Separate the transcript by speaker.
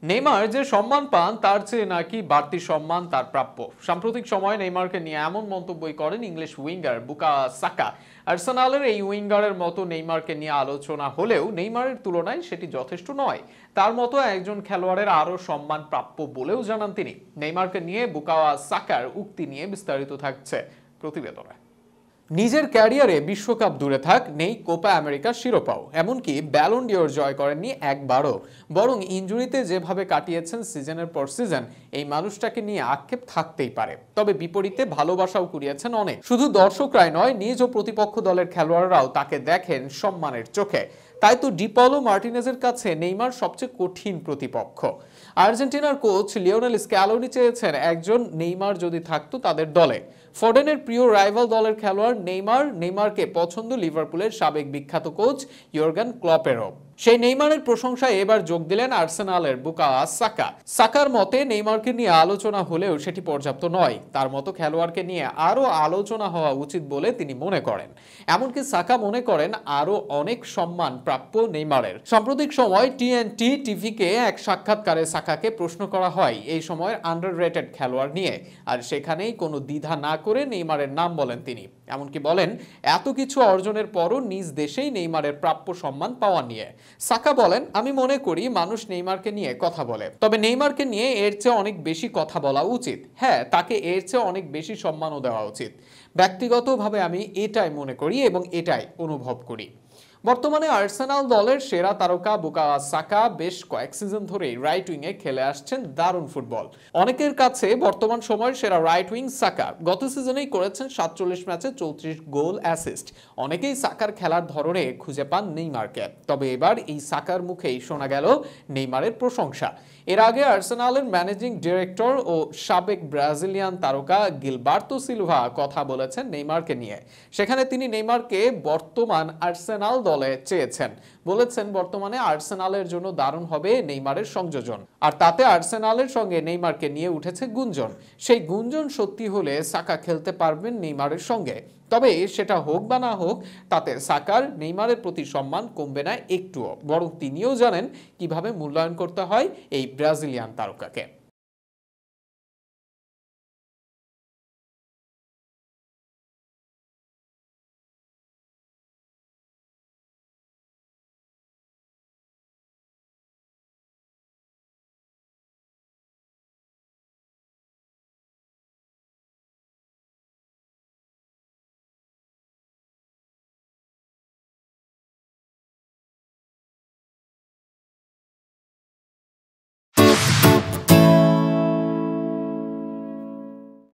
Speaker 1: Neymar যে সম্মান পান তার চেয়ে নাকি বাড়তি সম্মান তার প্রাপ্য। সাম্প্রতিক সময়ে নেইমারকে নিয়ে এমন মন্তব্যই করেন ইংলিশ উইঙ্গার বুকায়ো সাকা। আর্সেনালের এই উইঙ্গারের মতো নেইমারকে নিয়ে আলোচনা হলেও নেইমারের তুলনায় সেটি যথেষ্ট নয়। তার মতো একজন খেলোয়াড়ের আরও সম্মান প্রাপ্য বলেও জানান তিনি। নেইমারকে নিয়ে বুকায়ো সাকার উক্তি নিয়ে বিস্তারিত থাকছে প্রতিবেদনে। নিজের ক্যারিয়ারে বিশ্বকাপ দূরে থাক, নেই কোপা আমেরিকার শিরোপাও, এমনকি ব্যালন ডিওর জয় করেননি একবারও। বরং ইনজুরিতে যেভাবে কাটিয়েছেন সিজনের পর সিজন, এই মানুষটাকে নিয়ে আক্ষেপ থাকতেই পারে। তবে বিপরীতে ভালোবাসাও কুড়িয়েছেন অনেক। শুধু দর্শকরাই নয়, নিজ ও প্রতিপক্ষ দলের খেলোয়াড়রাও তাকে দেখেন সম্মানের চোখে। তাই তো ডিপলো মার্টিনেজের কাছে নেইমার সবচেয়ে কঠিন প্রতিপক্ষ। আর্জেন্টিনার কোচ লিওনেল স্ক্যালোনি চেয়েছেন একজন নেইমার যদি থাকতো তাদের দলে। ফোডেনের প্রিয় রাইভাল দলের খেলোয়াড় নেইমারকে পছন্দ লিভারপুলের সাবেক বিখ্যাত কোচ ইয়র্গেন ক্লপেরও। সেই নেইমারের প্রশংসায় এবার যোগ দিলেন আর্সেনালের বুকায়ো সাকা। সাকার মতে নেইমারকে নিয়ে আলোচনা হলেও সেটি পর্যাপ্ত নয়। তার মতো খেলোয়াড়কে নিয়ে আরও আলোচনা হওয়া উচিত বলে তিনি মনে করেন। এমনকি সাকা মনে করেন আরও অনেক সম্মান প্রাপ্য নেইমারের। সাম্প্রতিক সময় টিএনটি টিভিকে এক সাক্ষাৎকারে সাকাকে প্রশ্ন করা হয় এই সময়ের আন্ডাররেটেড খেলোয়াড় নিয়ে, আর সেখানেই কোনো দ্বিধা না করে নেইমারের নাম বলেন তিনি। এমনকি বলেন এত কিছু অর্জনের পরও নিজ দেশেই নেইমারের প্রাপ্য সম্মান পাওয়া নিয়ে। সাকা বলেন, আমি মনে করি মানুষ নেইমারকে নিয়ে কথা বলে, তবে নেইমারকে নিয়ে এর চেয়ে অনেক বেশি কথা বলা উচিত। হ্যাঁ, তাকে এর চেয়ে অনেক বেশি সম্মানও দেওয়া উচিত। ব্যক্তিগতভাবে আমি এটাই মনে করি এবং এটাই অনুভব করি। বর্তমানে আর্সেনাল দলের সেরা তারকা বুকায়ো সাকা বেশ কয়েক সিজন ধরেই রাইট উইংয়ে খেলে আসছেন দারুণ ফুটবল। অনেকের কাছে বর্তমান সময়ের সেরা রাইট উইং সাকা। গত সিজনেই করেছেন 47 ম্যাচে 34 গোল অ্যাসিস্ট। অনেকেই সাকার খেলার ধরনে খুঁজে পান নেইমারকে, তবে এবার এই সাকার মুখেই শোনা গেল নেইমারের প্রশংসা। এর আগে আর্সেনালের ম্যানেজিং ডিরেক্টর ও সাবেক ব্রাজিলিয়ান তারকা গিলবার্তো সিলভা কথা বলেছেন নেইমারকে নিয়ে। সেখানে তিনি নেইমারকে বর্তমান আর্সেনাল দলে চেয়েছেন। বলেছেন বর্তমানে আর্সেনালের জন্য দারুণ হবে নেইমারের সংযোজন, আর তাতে আর্সেনালের সঙ্গে নেইমারকে নিয়ে উঠেছে গুঞ্জন। সেই গুঞ্জন সত্যি হলে সাকা খেলতে পারবেন নেইমারের সঙ্গে। তবে সেটা হোক বা না হোক, তাতে সাকার নেইমারের প্রতি সম্মান কমবে না একটুও, বরং তিনিও জানেন কিভাবে মূল্যায়ন করতে হয় এই ব্রাজিলিয়ান তারকাকে।